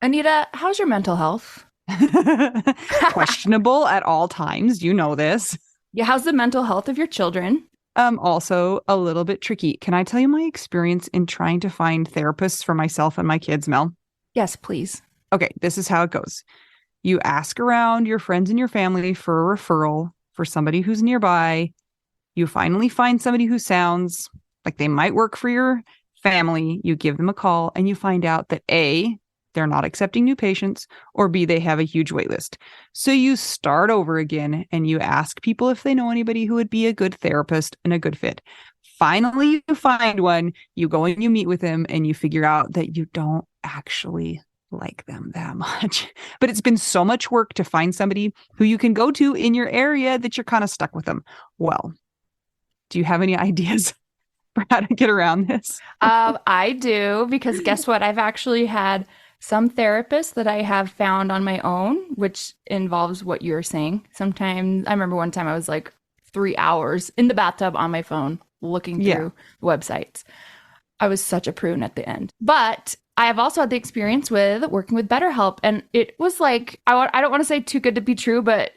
Anita, how's your mental health? Questionable at all times. You know this. Yeah, how's the mental health of your children? Also a little bit tricky. Can I tell you my experience in trying to find therapists for myself and my kids, Mel? Yes, please. Okay, this is how it goes. You ask around your friends and your family for a referral for somebody who's nearby. You finally find somebody who sounds like they might work for your family. You give them a call and you find out that A, they're not accepting new patients, or B, they have a huge wait list. So you start over again and you ask people if they know anybody who would be a good therapist and a good fit. Finally, you find one, you go and you meet with them, and you figure out that you don't actually like them that much. But it's been so much work to find somebody who you can go to in your area that you're kind of stuck with them. Well, do you have any ideas for how to get around this? I do because guess what? I've actually had some therapists that I have found on my own, which involves what you're saying. Sometimes I remember one time I was like 3 hours in the bathtub on my phone looking Yeah. through websites. I was such a prune at the end. But I have also had the experience with working with BetterHelp. And it was like, I don't want to say too good to be true, but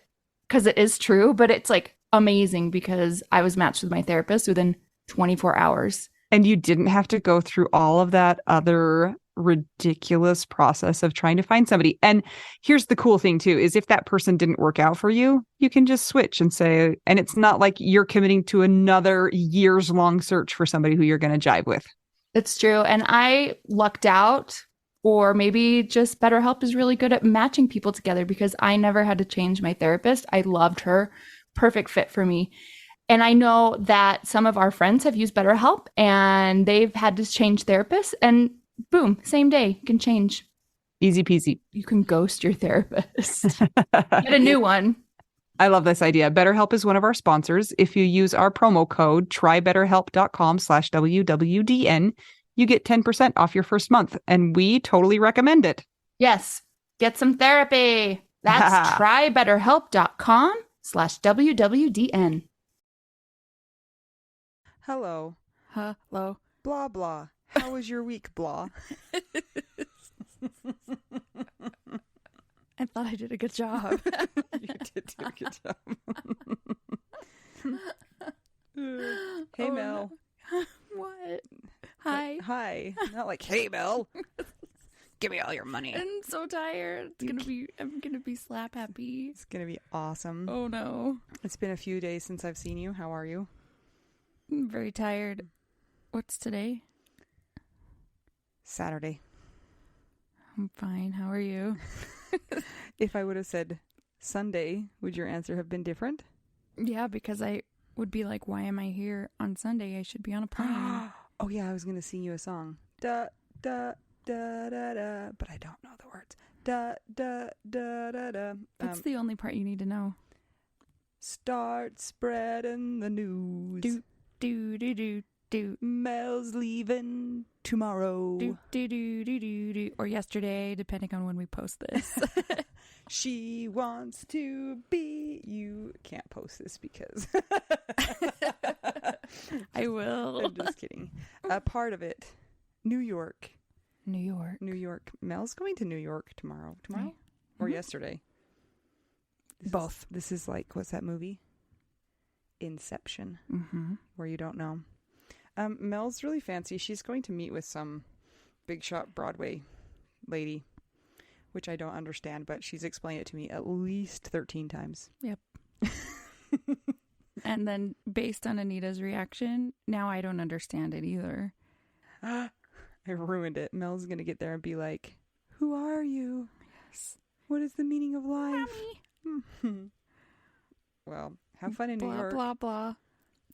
because it is true, but it's like amazing because I was matched with my therapist within 24 hours. And you didn't have to go through all of that other ridiculous process of trying to find somebody. And here's the cool thing too, is if that person didn't work out for you, you can just switch and say, and it's not like you're committing to another years long search for somebody who you're going to jive with. It's true. And I lucked out, or maybe just BetterHelp is really good at matching people together because I never had to change my therapist. I loved her. Perfect fit for me. And I know that some of our friends have used BetterHelp and they've had to change therapists, and boom, same day, you can change. Easy peasy. You can ghost your therapist. Get a new one. I love this idea. BetterHelp is one of our sponsors. If you use our promo code trybetterhelp.com/WWDN, you get 10% off your first month. And we totally recommend it. Yes, get some therapy. That's trybetterhelp.com/WWDN. Hello. Hello. Blah, blah. How was your week, blah? I thought I did a good job. You did do a good job. Hey, Oh, Mel. no. What? Hi. Hi. Not like, hey, Mel. Give me all your money. I'm so tired. I'm gonna be slap happy. It's going to be awesome. Oh no. It's been a few days since I've seen you. How are you? I'm very tired. What's today? Saturday. I'm fine. How are you? If I would have said Sunday, would your answer have been different? Yeah, because I would be like, why am I here on Sunday? I should be on a plane. Oh, yeah, I was going to sing you a song. Da, da, da, da, da. But I don't know the words. Da, da, da, da, da. That's the only part you need to know. Start spreading the news. Do, do, do, do, do. Mel's leaving tomorrow. Do, do, do, do, do, do. Or yesterday, depending on when we post this. She wants to be. You can't post this because. I will. I'm just kidding. A part of it. New York. New York. New York. Mel's going to New York tomorrow. Tomorrow? Or yesterday? Both. This is like, what's that movie? Inception. Mm-hmm. Where you don't know. Mel's really fancy. She's going to meet with some big shot Broadway lady, which I don't understand, but she's explained it to me at least 13 times. Yep. And then based on Anita's reaction, now I don't understand it either. I ruined it. Mel's going to get there and be like, who are you? Yes. What is the meaning of life? Mommy. Well, have fun in New Blah, York. blah, blah.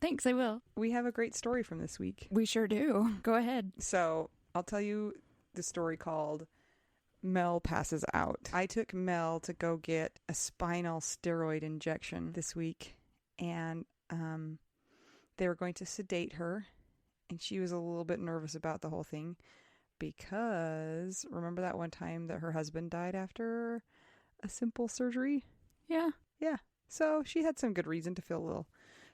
Thanks, I will. We have a great story from this week. We sure do. Go ahead. So I'll tell you the story called Mel Passes Out. I took Mel to go get a spinal steroid injection this week, and they were going to sedate her, and she was a little bit nervous about the whole thing because remember that one time that her husband died after a simple surgery? Yeah. Yeah. So she had some good reason to feel a little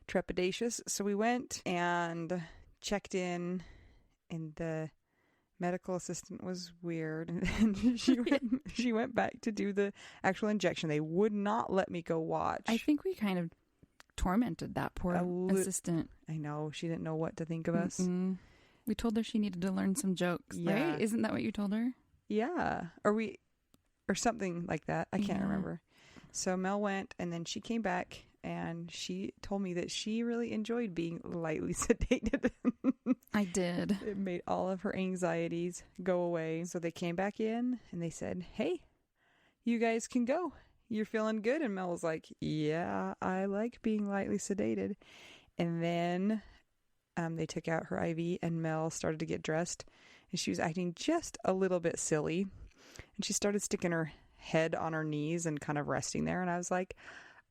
trepidatious. So we went and checked in the medical assistant was weird. And then she went back to do the actual injection. They would not let me go watch. I think we kind of tormented that poor assistant. I know. She didn't know what to think of us. We told her she needed to learn some jokes, Yeah. right? Isn't that what you told her? Yeah. Or something like that. I can't remember. So Mel went, and then she came back, and she told me that she really enjoyed being lightly sedated. I did. It made all of her anxieties go away. So they came back in, and they said, hey, you guys can go. You're feeling good? And Mel was like, yeah, I like being lightly sedated. And then they took out her IV, and Mel started to get dressed, and she was acting just a little bit silly. And she started sticking her head on her knees and kind of resting there. And I was like,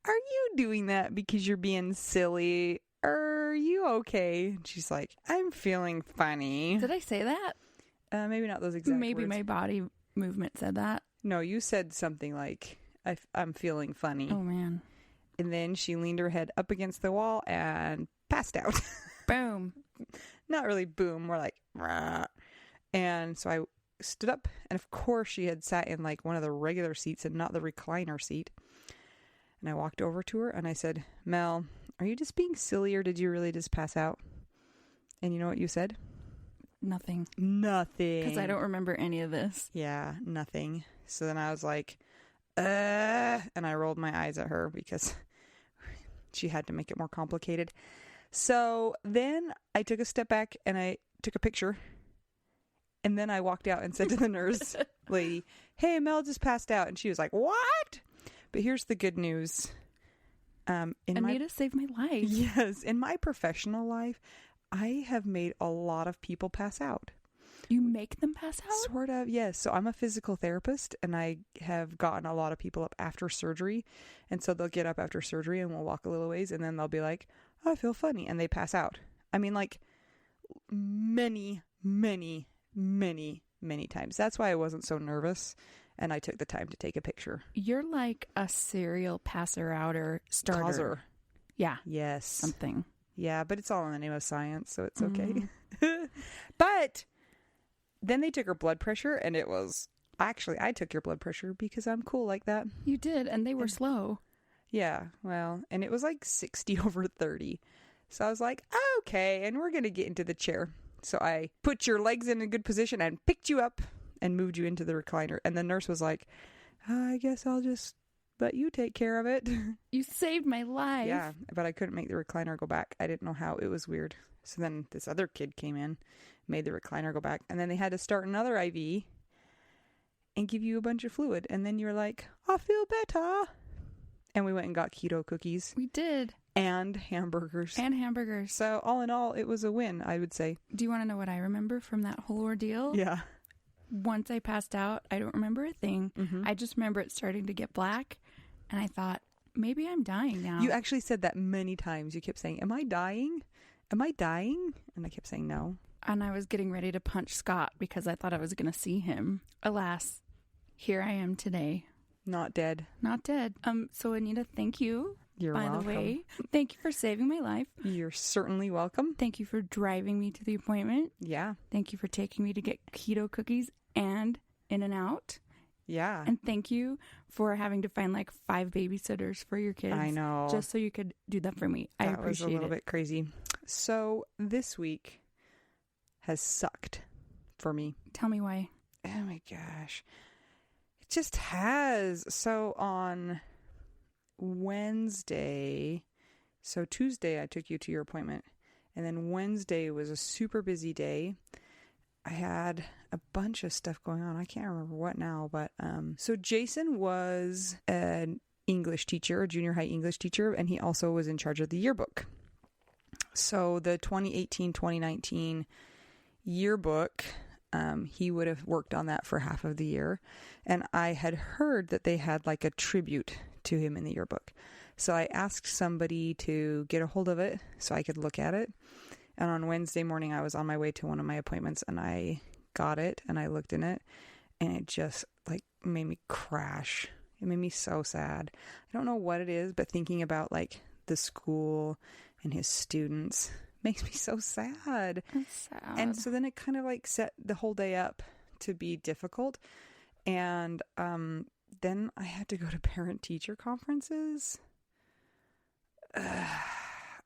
are you doing that because you're being silly? Are you okay? And she's like, I'm feeling funny. Did I say that? Maybe not those exact Maybe words. my body movement said that. No, you said something like, I'm feeling funny. Oh, man. And then she leaned her head up against the wall and passed out. Boom. Not really boom, more like, rah. And so I stood up, and of course she had sat in like one of the regular seats and not the recliner seat. And I walked over to her and I said, Mel, are you just being silly, or did you really just pass out? And you know what you said? Nothing. Nothing. Because I don't remember any of this. Yeah, nothing. So then I was like, and I rolled my eyes at her because she had to make it more complicated. So then I took a step back and I took a picture. And then I walked out and said to the nurse lady, hey, Mel just passed out. And she was like, what? But here's the good news. Anita saved my life. Yes. In my professional life, I have made a lot of people pass out. You make them pass out? Sort of, yes. So I'm a physical therapist, and I have gotten a lot of people up after surgery. And so they'll get up after surgery and we'll walk a little ways, and then they'll be like, oh, I feel funny. And they pass out. I mean, like many, many, many, many times. That's why I wasn't so nervous, and I took the time to take a picture. You're like a serial passer outer starter. Causer. Yeah. Yes. Something. Yeah, but it's all in the name of science, so it's okay. But then they took her blood pressure, and it was... Actually, I took your blood pressure because I'm cool like that. You did, and they were slow. Yeah, well, and it was like 60 over 30. So I was like, okay, and we're going to get into the chair. So I put your legs in a good position and picked you up and moved you into the recliner. And the nurse was like, I guess I'll just let you take care of it. You saved my life. Yeah, but I couldn't make the recliner go back. I didn't know how. It was weird. So then this other kid came in, made the recliner go back. And then they had to start another IV and give you a bunch of fluid. And then you're like, I feel better. And we went and got keto cookies. We did. And hamburgers. So all in all, it was a win, I would say. Do you want to know what I remember from that whole ordeal? Yeah. Once I passed out, I don't remember a thing. Mm-hmm. I just remember it starting to get black. And I thought, maybe I'm dying now. You actually said that many times. You kept saying, am I dying? Am I dying? And I kept saying no. And I was getting ready to punch Scott because I thought I was going to see him. Alas, here I am today. Not dead. Not dead. So Anita, thank you. You're By welcome. the way, thank you for saving my life. You're certainly welcome. Thank you for driving me to the appointment. Yeah. Thank you for taking me to get keto cookies and In-N-Out. Yeah. And thank you for having to find like 5 babysitters for your kids. I know. Just so you could do that for me. I appreciate it. That was a little bit crazy. So this week has sucked for me. Tell me why. Oh my gosh. It just has. So on Wednesday, so Tuesday I took you to your appointment, and then Wednesday was a super busy day. I had a bunch of stuff going on. I can't remember what now, but so Jason was an English teacher, a junior high English teacher, and he also was in charge of the yearbook. So the 2018-2019 yearbook, he would have worked on that for half of the year. And I had heard that they had like a tribute to him in the yearbook. So I asked somebody to get a hold of it so I could look at it. And on Wednesday morning, I was on my way to one of my appointments, and I got it and I looked in it, and it just like made me crash. It made me so sad. I don't know what it is, but thinking about like the school and his students Makes me so sad. That's sad. And so then it kind of like set the whole day up to be difficult. And then I had to go to parent-teacher conferences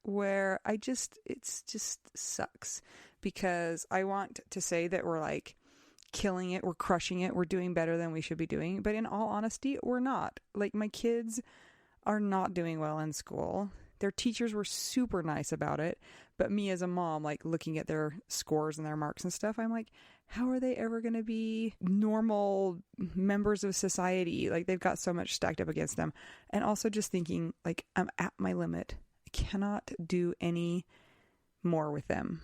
where it just sucks, because I want to say that we're like killing it, we're crushing it, we're doing better than we should be doing. But in all honesty, we're not. Like, my kids are not doing well in school. Their teachers were super nice about it. But me as a mom, like looking at their scores and their marks and stuff, I'm like, how are they ever going to be normal members of society? Like, they've got so much stacked up against them. And also just thinking, like, I'm at my limit. I cannot do any more with them.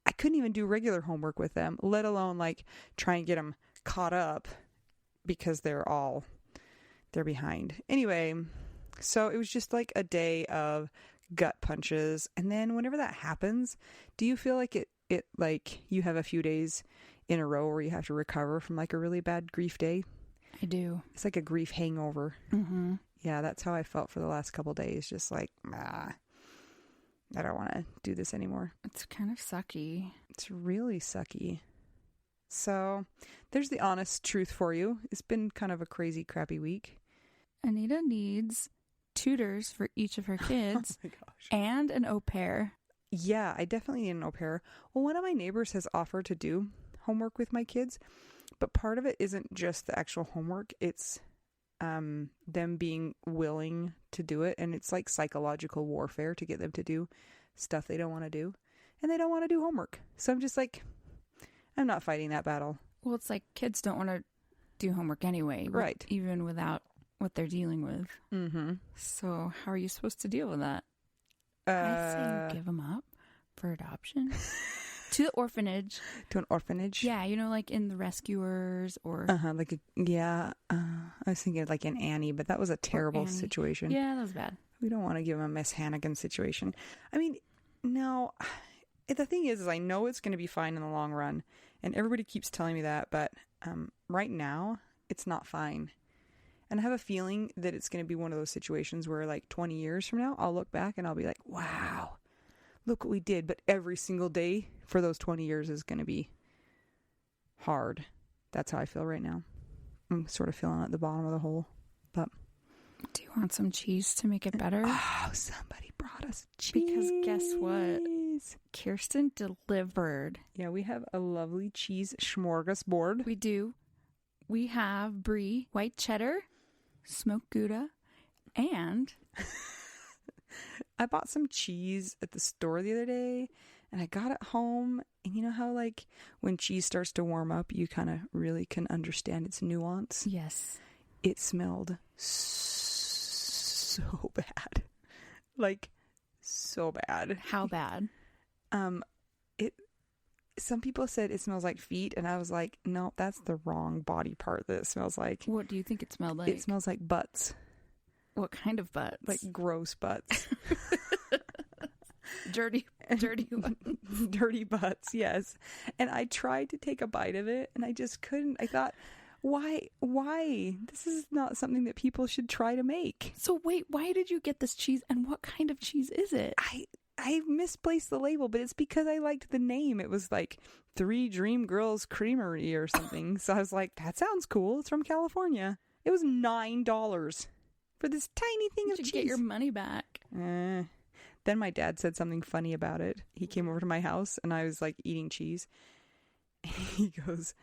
I couldn't even do regular homework with them, let alone like try and get them caught up, because they're behind. Anyway, so it was just like a day of gut punches. And then whenever that happens, do you feel like it like you have a few days in a row where you have to recover from like a really bad grief day? I do. It's like a grief hangover. Mm-hmm. Yeah, that's how I felt for the last couple days. Just like, I don't want to do this anymore. It's kind of sucky. It's really sucky. So there's the honest truth for you. It's been kind of a crazy, crappy week. Anita needs tutors for each of her kids. Oh my gosh. And an au pair. Yeah, I definitely need an au pair. Well, one of my neighbors has offered to do homework with my kids, but part of it isn't just the actual homework. It's them being willing to do it. And it's like psychological warfare to get them to do stuff they don't want to do. And they don't want to do homework. So I'm just like, I'm not fighting that battle. Well, it's like kids don't want to do homework anyway. Right. Even without what they're dealing with. Mm-hmm. So how are you supposed to deal with that? I say you give them up for adoption. To the orphanage. To an orphanage? Yeah, you know, like in The Rescuers or... Like I was thinking like in Annie, but that was a terrible situation. Yeah, that was bad. We don't want to give them a Miss Hannigan situation. I mean, no, the thing is I know it's going to be fine in the long run, and everybody keeps telling me that, but right now, it's not fine. And I have a feeling that it's going to be one of those situations where like 20 years from now, I'll look back and I'll be like, wow, look what we did. But every single day for those 20 years is going to be hard. That's how I feel right now. I'm sort of feeling at the bottom of the hole. But do you want some cheese to make it better? Oh, somebody brought us cheese. Because guess what? Kirsten delivered. Yeah, we have a lovely cheese smorgasbord. We do. We have brie, white cheddar, smoked Gouda, and... I bought some cheese at the store the other day, and I got it home. And you know how like when cheese starts to warm up, you kind of really can understand its nuance? Yes. It smelled so bad. Like, so bad. How bad? Some people said it smells like feet, and I was like, no, that's the wrong body part that it smells like. What do you think it smelled like? It smells like butts. What kind of butts? Like gross butts. Dirty ones. Dirty butts, yes. And I tried to take a bite of it, and I just couldn't. I thought, why? This is not something that people should try to make. So wait, why did you get this cheese, and what kind of cheese is it? I misplaced the label, but it's because I liked the name. It was like 3 Dream Girls Creamery or something. So I was like, that sounds cool. It's from California. It was $9 for this tiny thing of cheese. Get your money back. Then my dad said something funny about it. He came over to my house and I was like eating cheese. He goes,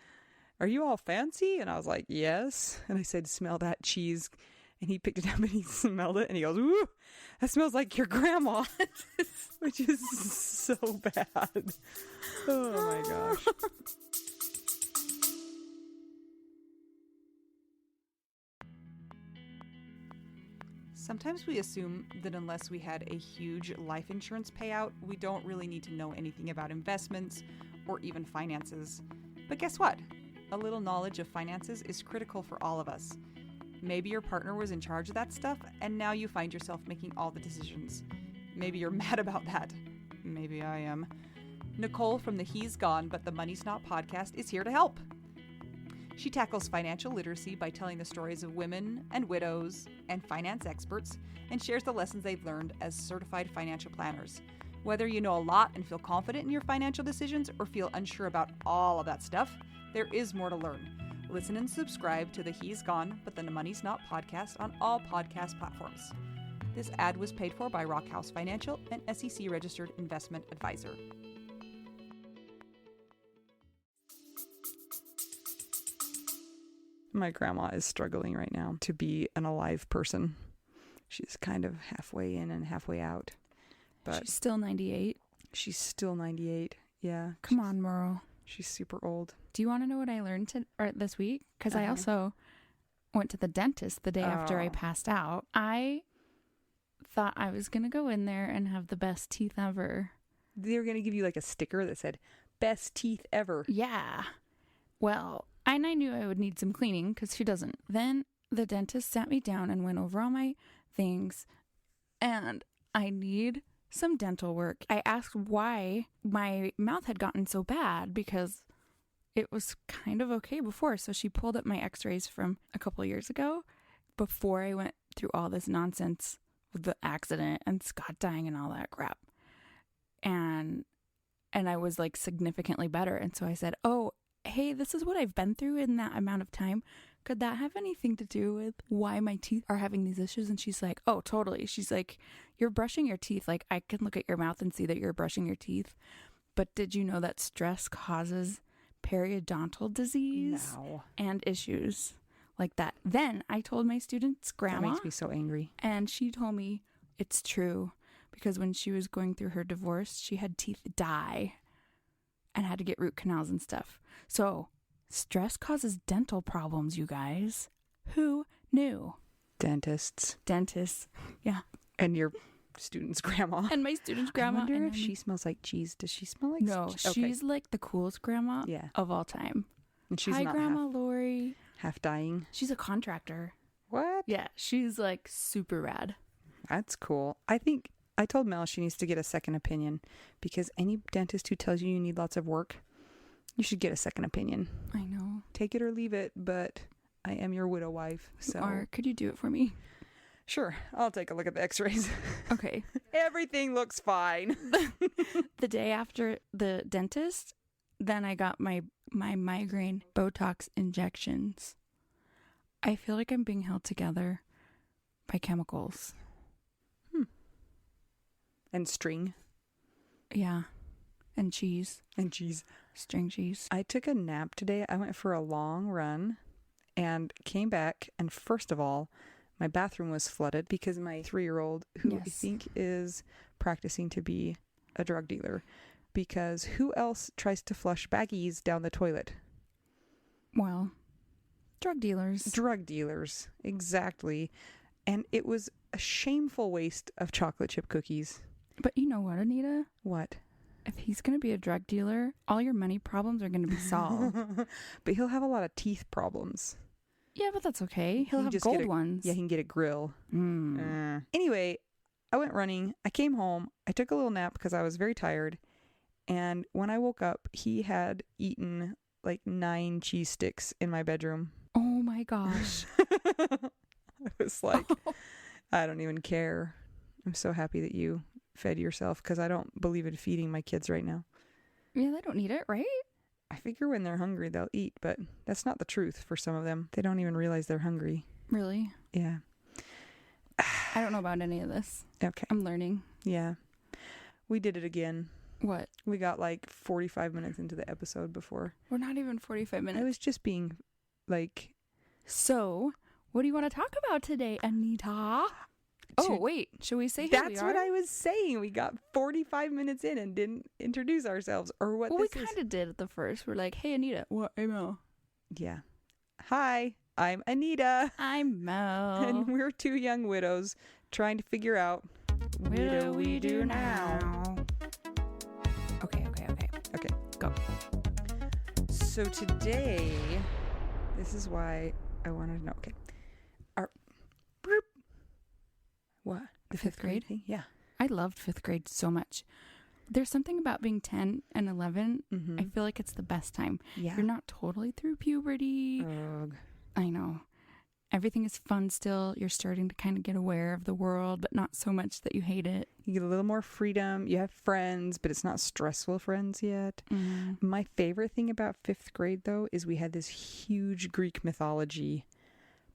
"Are you all fancy?" And I was like, "Yes." And I said, "Smell that cheese." And he picked it up and he smelled it and he goes, "Ooh, that smells like your grandma," which is so bad. Oh my gosh. Sometimes we assume that unless we had a huge life insurance payout, we don't really need to know anything about investments or even finances. But guess what? A little knowledge of finances is critical for all of us. Maybe your partner was in charge of that stuff, and now you find yourself making all the decisions. Maybe you're mad about that. Maybe I am. Nicole from the He's Gone But the Money's Not podcast is here to help. She tackles financial literacy by telling the stories of women and widows and finance experts, and shares the lessons they've learned as certified financial planners. Whether you know a lot and feel confident in your financial decisions or feel unsure about all of that stuff, there is more to learn. Listen and subscribe to the He's Gone, But the Money's Not podcast on all podcast platforms. This ad was paid for by Rockhouse Financial, an SEC registered investment advisor. My grandma is struggling right now to be an alive person. She's kind of halfway in and halfway out. But she's still 98. She's still 98. Yeah. Come on, Merle. She's super old. Do you want to know what I learned this week? Because I also went to the dentist the day after I passed out. I thought I was going to go in there and have the best teeth ever. They were going to give you like a sticker that said, best teeth ever. Yeah. Well, and I knew I would need some cleaning because she doesn't. Then the dentist sat me down and went over all my things. And I need some dental work. I asked why my mouth had gotten so bad because it was kind of okay before. So she pulled up my x-rays from a couple of years ago before I went through all this nonsense with the accident and Scott dying and all that crap. And I was like significantly better. And so I said, oh, hey, this is what I've been through in that amount of time. Could that have anything to do with why my teeth are having these issues? And she's like, oh, totally. She's like, you're brushing your teeth. Like, I can look at your mouth and see that you're brushing your teeth. But did you know that stress causes periodontal disease and issues like that? Then I told my student's grandma. That makes me so angry. And she told me it's true because when she was going through her divorce, she had teeth die and had to get root canals and stuff. So stress causes dental problems, you guys. Who knew? Dentists. Yeah. And your student's grandma. And my student's grandma. I wonder if she smells like cheese. Does she smell like No, cheese? she's like the coolest grandma of all time. And she's Hi, not Grandma Lori. Half dying. She's a contractor. What? Yeah, she's like super rad. That's cool. I told Mel she needs to get a second opinion because any dentist who tells you need lots of work, you should get a second opinion. I know. Take it or leave it, but I am your widow wife. So could you do it for me? Sure. I'll take a look at the x-rays. Okay. Everything looks fine. The day after the dentist, then I got my migraine Botox injections. I feel like I'm being held together by chemicals. And string. Yeah. And cheese. String cheese. I took a nap today. I went for a long run and came back. And first of all, my bathroom was flooded because my 3-year-old, who I think is practicing to be a drug dealer, because who else tries to flush baggies down the toilet? Well, drug dealers. Drug dealers. Exactly. And it was a shameful waste of chocolate chip cookies. But you know what, Anita? What? If he's going to be a drug dealer, all your money problems are going to be solved. But he'll have a lot of teeth problems. Yeah, but that's okay. He'll have gold ones. Yeah, he can get a grill. Anyway, I went running. I came home. I took a little nap because I was very tired. And when I woke up, he had eaten like 9 cheese sticks in my bedroom. Oh my gosh. I was like, I don't even care. I'm so happy that you fed yourself because I don't believe in feeding my kids right now. Yeah, they don't need it, right? I figure when they're hungry, they'll eat, but that's not the truth for some of them. They don't even realize they're hungry. Really? Yeah. I don't know about any of this. Okay. I'm learning. Yeah. We did it again. What? We got like 45 minutes into the episode before. We're not even 45 minutes. I was just being like... So, what do you want to talk about today, Anita? Oh, wait. Should we say who we are? That's what I was saying. We got 45 minutes in and didn't introduce ourselves or what this is. Well, we kind of did at the first. We're like, hey, Anita. What? I'm Mel. Yeah. Hi, I'm Anita. I'm Mel. And we're 2 young widows trying to figure out what do we do now? Okay. Okay, go. So today, this is why I wanted to know. Okay. What? The fifth grade thing? Yeah. I loved 5th grade so much. There's something about being 10 and 11. Mm-hmm. I feel like it's the best time. Yeah. You're not totally through puberty. Ugh. I know. everything is fun still. You're starting to kind of get aware of the world, but not so much that you hate it. You get a little more freedom. You have friends, but it's not stressful friends yet. My favorite thing about 5th grade, though, is we had this huge Greek mythology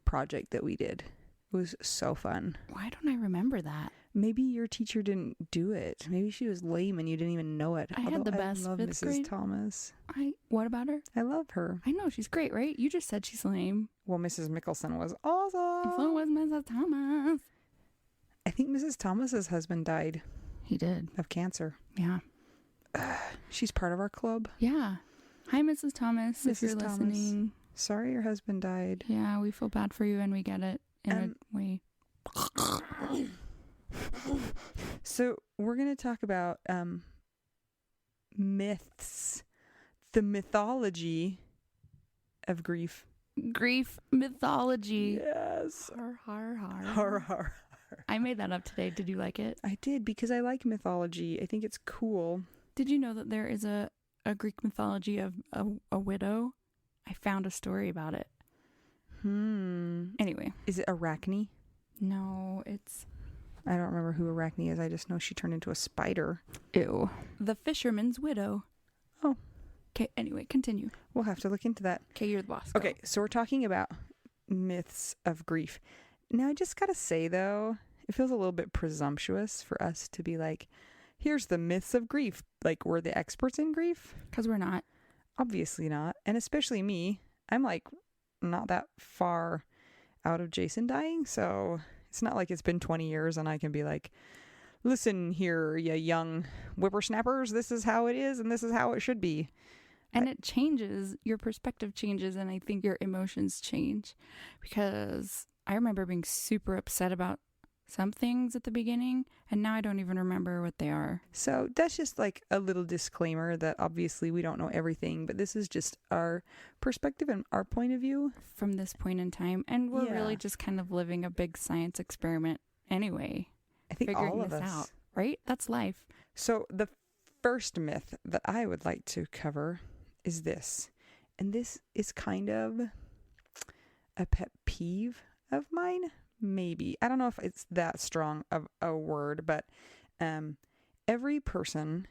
project that we did. It was so fun. Why don't I remember that? Maybe your teacher didn't do it. Maybe she was lame and you didn't even know it. I had the best I love 5th Mrs. grade. Thomas. What about her? I love her. I know, she's great, right? You just said she's lame. Well, Mrs. Mickelson was awesome. So was Mrs. Thomas. I think Mrs. Thomas's husband died He did. of cancer. Yeah. She's part of our club. Yeah. Hi, Mrs. Thomas, if Mrs. you're Thomas. listening. Sorry your husband died. Yeah, we feel bad for you and we get it in a way. So we're going to talk about myths, the mythology of grief. Grief mythology. Yes. Har, har, har. Har, har. I made that up today. Did you like it? I did because I like mythology. I think it's cool. Did you know that there is a Greek mythology of a widow? I found a story about it. Anyway. Is it Arachne? No, it's... I don't remember who Arachne is. I just know she turned into a spider. Ew. The fisherman's widow. Oh. Okay, anyway, continue. We'll have to look into that. Okay, you're the boss. Go. Okay, so we're talking about myths of grief. Now, I just gotta say, though, it feels a little bit presumptuous for us to be like, here's the myths of grief. Like, we're the experts in grief? Because we're not. Obviously not. And especially me. I'm like not that far out of Jason dying, so it's not like it's been 20 years and I can be like, listen here, you young whippersnappers, this is how it is and this is how it should be. And it changes, your perspective changes, and I think your emotions change. Because I remember being super upset about some things at the beginning, and now I don't even remember what they are. So that's just like a little disclaimer that obviously we don't know everything, but this is just our perspective and our point of view. From this point in time. And we're Yeah. really just kind of living a big science experiment anyway. I think Figuring all of this us. out, right? That's life. So the first myth that I would like to cover is this. And this is kind of a pet peeve of mine. Maybe. I don't know if it's that strong of a word, but every person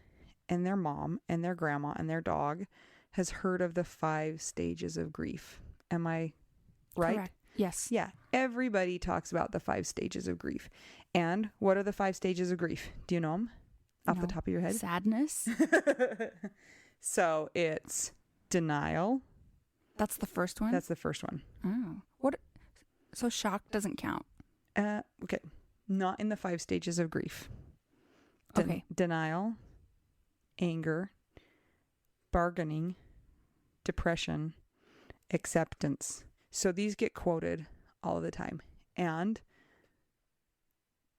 and their mom and their grandma and their dog has heard of the 5 stages of grief. Am I right? Correct. Yes. Yeah. Everybody talks about the 5 stages of grief. And what are the 5 stages of grief? Do you know them off the No. top of your head? Sadness. So it's denial. That's the first one? That's the first one. Oh. What? So shock doesn't count. Okay. Not in the 5 stages of grief. Okay. Denial, anger, bargaining, depression, acceptance. So these get quoted all the time. And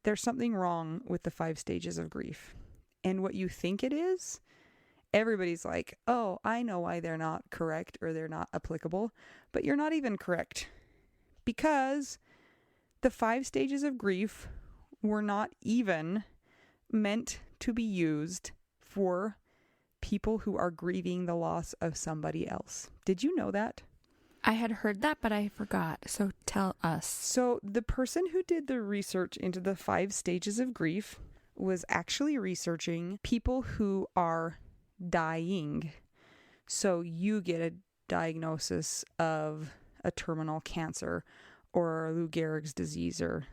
there's something wrong with the 5 stages of grief. And what you think it is, everybody's like, oh, I know why they're not correct or they're not applicable. But you're not even correct. Because the 5 stages of grief were not even meant to be used for people who are grieving the loss of somebody else. Did you know that? I had heard that, but I forgot. So tell us. So the person who did the research into the 5 stages of grief was actually researching people who are dying. So you get a diagnosis of a terminal cancer or Lou Gehrig's disease or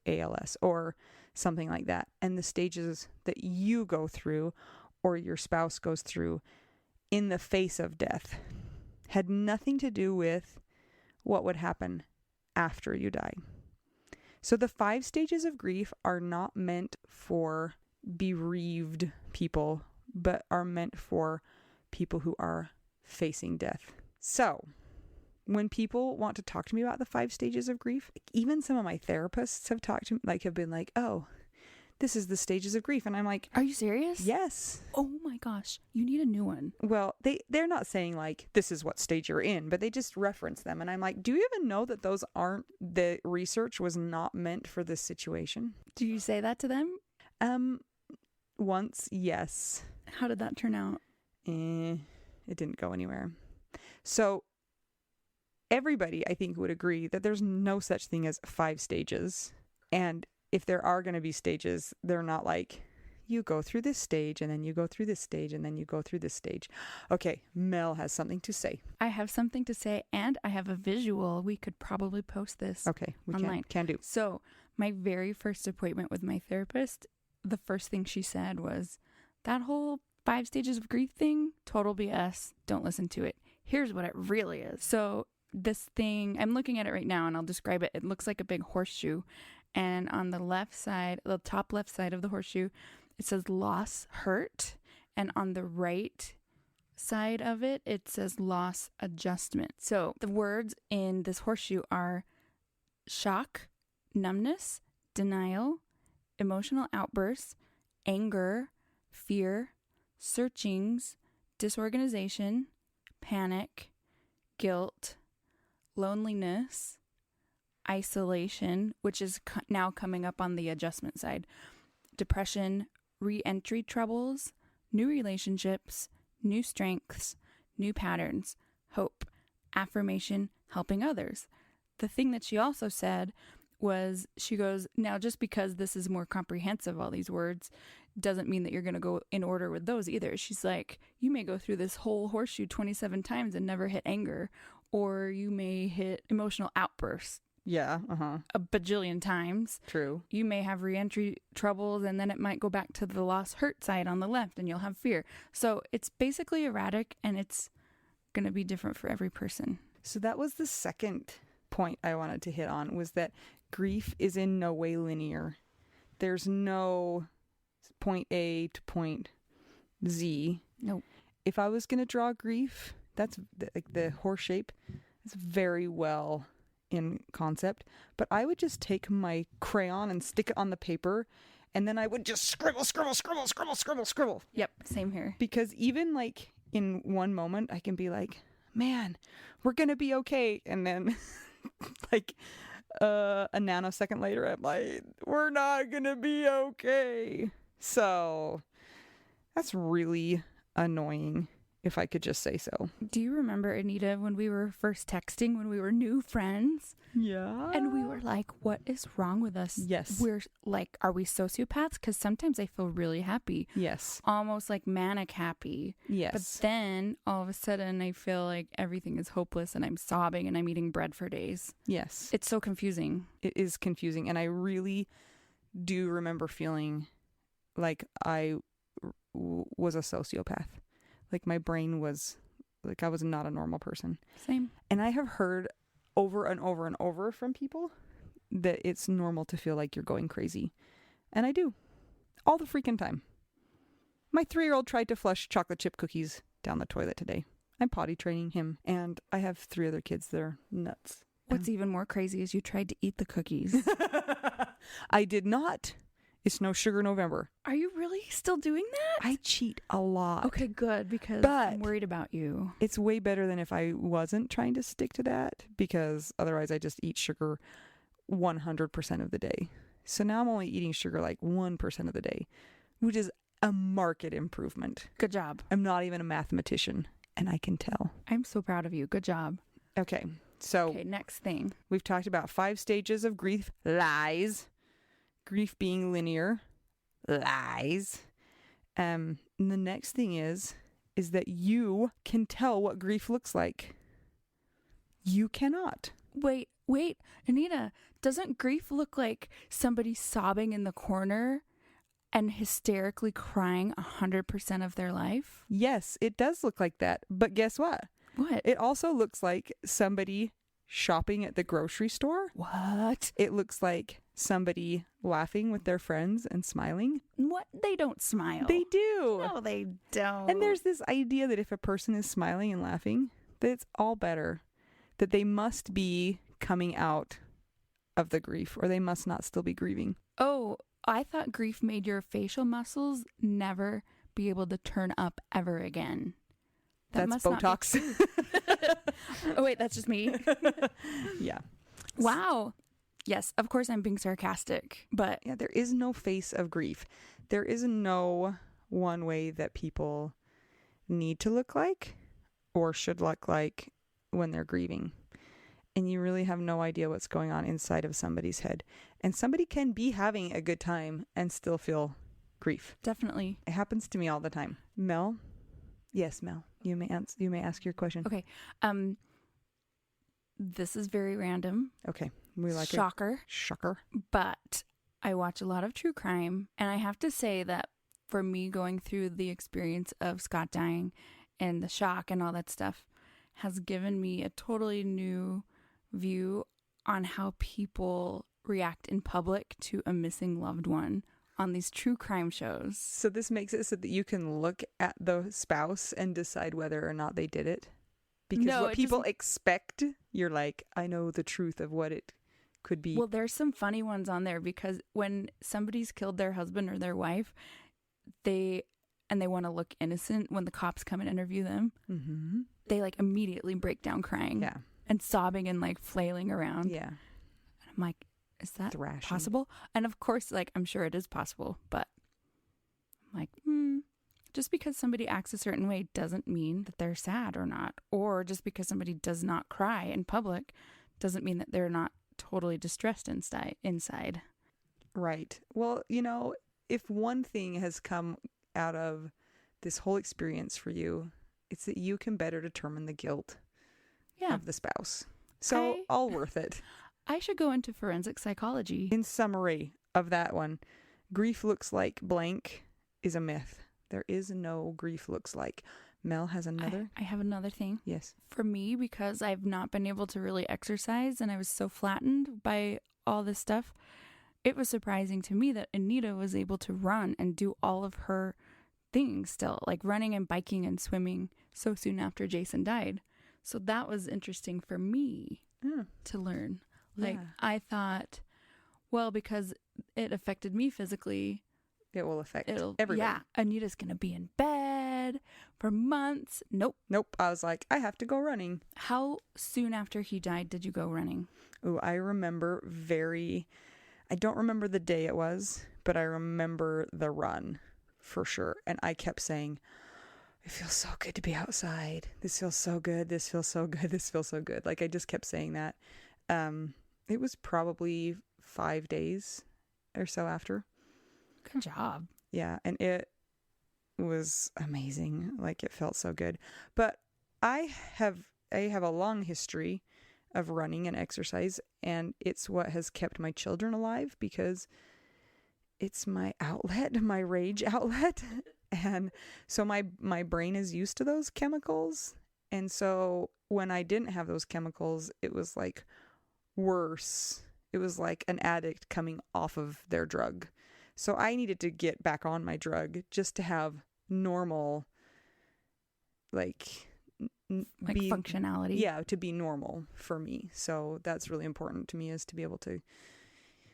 ALS or something like that. And the stages that you go through or your spouse goes through in the face of death had nothing to do with what would happen after you die. So the 5 stages of grief are not meant for bereaved people, but are meant for people who are facing death. So when people want to talk to me about the 5 stages of grief, even some of my therapists have talked to me, have been like, oh, this is the stages of grief. And I'm like, Are you serious? yes. Oh my gosh. You need a new one. Well, they're not saying like, this is what stage you're in, but they just reference them. And I'm like, do you even know that those aren't, the research was not meant for this situation? Do you say that to them? Once, yes. How did that turn out? It didn't go anywhere. So everybody, I think, would agree that there's no such thing as 5 stages. And if there are going to be stages, they're not like, you go through this stage and then you go through this stage and then you go through this stage. Okay, Mel has something to say. I have something to say, and I have a visual. We could probably post this we online. Can do. So my very first appointment with my therapist, the first thing she said was, that whole 5 stages of grief thing, total BS. Don't listen to it. Here's what it really is. So this thing, I'm looking at it right now and I'll describe it. It looks like a big horseshoe. And on the left side, the top left side of the horseshoe, it says loss, hurt. And on the right side of it, it says loss, adjustment. So the words in this horseshoe are shock, numbness, denial, emotional outbursts, anger, fear, searchings, disorganization, panic, guilt, loneliness, isolation, which is now coming up on the adjustment side, depression, re-entry troubles, new relationships, new strengths, new patterns, hope, affirmation, helping others. The thing that she also said was, she goes, now just because this is more comprehensive, all these words, doesn't mean that you're going to go in order with those either. She's like, you may go through this whole horseshoe 27 times and never hit anger, or you may hit emotional outbursts. Yeah, a bajillion times. True. You may have reentry troubles, and then it might go back to the loss hurt side on the left, and you'll have fear. So it's basically erratic, and it's going to be different for every person. So that was the second point I wanted to hit on, was that grief is in no way linear. There's no point A to point Z. Nope. If I was going to draw grief, that's like the horse shape. It's very well in concept, but I would just take my crayon and stick it on the paper, and then I would just scribble. Yep, same here. Because even like in one moment, I can be like, man, we're gonna be okay, and then like a nanosecond later, I'm like, we're not gonna be okay. So that's really annoying, if I could just say so. Do you remember, Anita, when we were first texting, when we were new friends? Yeah. And we were like, what is wrong with us? Yes. We're like, are we sociopaths? Because sometimes I feel really happy. Yes. Almost like manic happy. Yes. But then all of a sudden I feel like everything is hopeless and I'm sobbing and I'm eating bread for days. Yes. It's so confusing. It is confusing. And I really do remember feeling like I was a sociopath. Like my brain was, like I was not a normal person. Same. And I have heard over and over and over from people that it's normal to feel like you're going crazy. And I do. All the freaking time. My 3-year-old tried to flush chocolate chip cookies down the toilet today. I'm potty training him. And I have 3 other kids that are nuts. What's even more crazy is you tried to eat the cookies. I did not. It's no sugar November. Are you really still doing that? I cheat a lot. Okay, good, because I'm worried about you. It's way better than if I wasn't trying to stick to that, because otherwise I just eat sugar 100% of the day. So now I'm only eating sugar like 1% of the day, which is a marked improvement. Good job. I'm not even a mathematician, and I can tell. I'm so proud of you. Good job. Okay, so Okay, next thing. We've talked about 5 stages of grief. Lies. Grief being linear. Lies. The next thing is that you can tell what grief looks like. You cannot. Wait, Anita, doesn't grief look like somebody sobbing in the corner and hysterically crying 100% of their life? Yes, it does look like that. But guess what? What? It also looks like somebody shopping at the grocery store. What? It looks like somebody laughing with their friends and smiling. What? They don't smile. They do. No, they don't. And there's this idea that if a person is smiling and laughing, that it's all better. That they must be coming out of the grief, or they must not still be grieving. Oh, I thought grief made your facial muscles never be able to turn up ever again. That's Botox. Oh, wait, that's just me. Yeah. Wow. Yes, of course I'm being sarcastic, but yeah, there is no face of grief. There is no one way that people need to look like or should look like when they're grieving. and you really have no idea what's going on inside of somebody's head. And somebody can be having a good time and still feel grief. Definitely. It happens to me all the time. Mel? Yes, Mel. You may ask your question. Okay. This is very random. Okay. We like Shocker. it. Shocker. But I watch a lot of true crime, and I have to say that for me, going through the experience of Scott dying and the shock and all that stuff has given me a totally new view on how people react in public to a missing loved one on these true crime shows. So this makes it so that you can look at the spouse and decide whether or not they did it? Because what people expect, you're like, I know the truth of what it could be. Well, there's some funny ones on there because when somebody's killed their husband or their wife, they want to look innocent when the cops come and interview them. Mm-hmm. They like immediately break down crying and sobbing and like flailing around. Yeah. And I'm like, is that Thrashing. possible? And of course, like, I'm sure it is possible, but I'm like, just because somebody acts a certain way doesn't mean that they're sad or not. Or just because somebody does not cry in public doesn't mean that they're not totally distressed inside. Right. Well, you know, if one thing has come out of this whole experience for you, it's that you can better determine the guilt of the spouse. So all worth it. I should go into forensic psychology. In summary of that one, grief looks like blank is a myth. There is no grief looks like. Mel has another. I have another thing. Yes. For me, because I've not been able to really exercise and I was so flattened by all this stuff, it was surprising to me that Anita was able to run and do all of her things still, like running and biking and swimming so soon after Jason died. So that was interesting for me to learn. Like, I thought, well, because it affected me physically, it will affect everybody. Yeah, Anita's going to be in bed for months. Nope. I was like, I have to go running. How soon after he died did you go running? Oh, I remember I don't remember the day it was, but I remember the run for sure. And I kept saying, it feels so good to be outside. This feels so good. This feels so good. This feels so good. Like I just kept saying that. It was probably 5 days or so after. Good job. Yeah. And it was amazing. Like it felt so good. But I have a long history of running and exercise, and it's what has kept my children alive because it's my outlet, my rage outlet. And so my brain is used to those chemicals. And so when I didn't have those chemicals, it was like worse. It was like an addict coming off of their drug. So I needed to get back on my drug just to have normal, functionality. Yeah, to be normal for me. So that's really important to me, is to be able to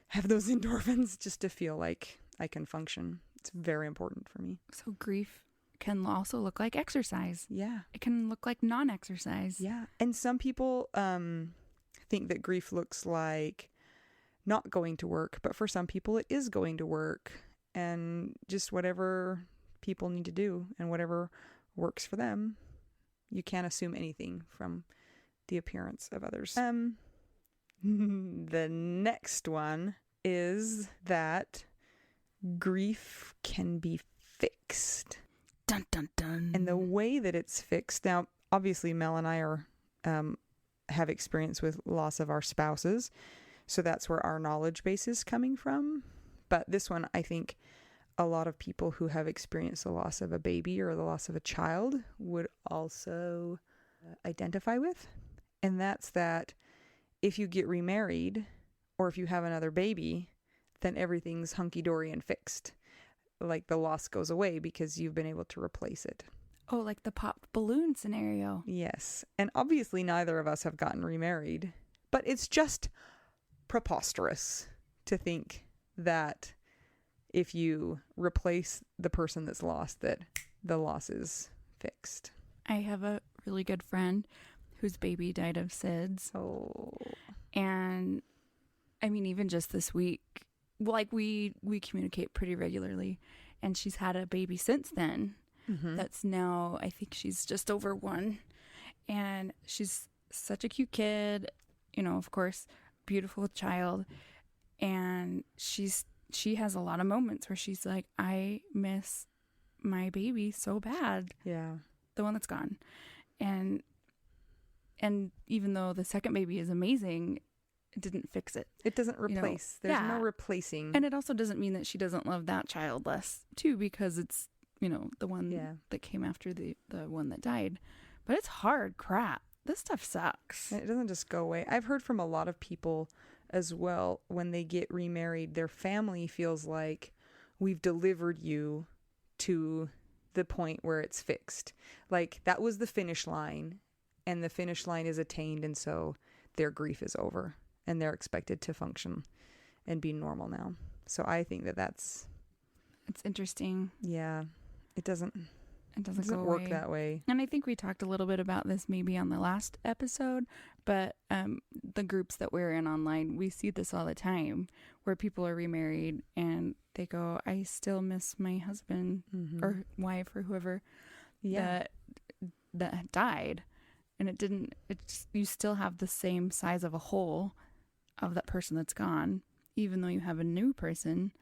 have those endorphins just to feel like I can function. It's very important for me. So grief can also look like exercise. Yeah. It can look like non-exercise. Yeah. And some people think that grief looks like not going to work, but for some people it is going to work, and just whatever people need to do and whatever works for them. You can't assume anything from the appearance of others. The next one is that grief can be fixed. Dun, dun, dun. And the way that it's fixed, now, obviously Mel and I are have experience with loss of our spouses, so that's where our knowledge base is coming from. But this one, I think a lot of people who have experienced the loss of a baby or the loss of a child would also identify with. And that's that if you get remarried or if you have another baby, then everything's hunky-dory and fixed. Like the loss goes away because you've been able to replace it. Oh, like the popped balloon scenario. Yes. And obviously neither of us have gotten remarried, but it's just preposterous to think that if you replace the person that's lost, that the loss is fixed. I have a really good friend whose baby died of SIDS. Oh. And I mean, even just this week, like we communicate pretty regularly, and she's had a baby since then. Mm-hmm. That's now, I think she's just over 1, and she's such a cute kid. of course, beautiful child. And she has a lot of moments where she's like, I miss my baby so bad. Yeah. The one that's gone. And even though the second baby is amazing, it didn't fix it. It doesn't replace. There's no replacing. And it also doesn't mean that she doesn't love that child less too, because it's, the one that came after the one that died. But it's hard crap. This stuff sucks. And it doesn't just go away. I've heard from a lot of people as well, when they get remarried, their family feels like we've delivered you to the point where it's fixed. Like that was the finish line, and the finish line is attained, and so their grief is over and they're expected to function and be normal now. So I think it's interesting. Yeah. It doesn't go work away that way. And I think we talked a little bit about this maybe on the last episode, but the groups that we're in online, we see this all the time where people are remarried and they go, I still miss my husband or wife or whoever that died. And you still have the same size of a hole of that person that's gone, even though you have a new person,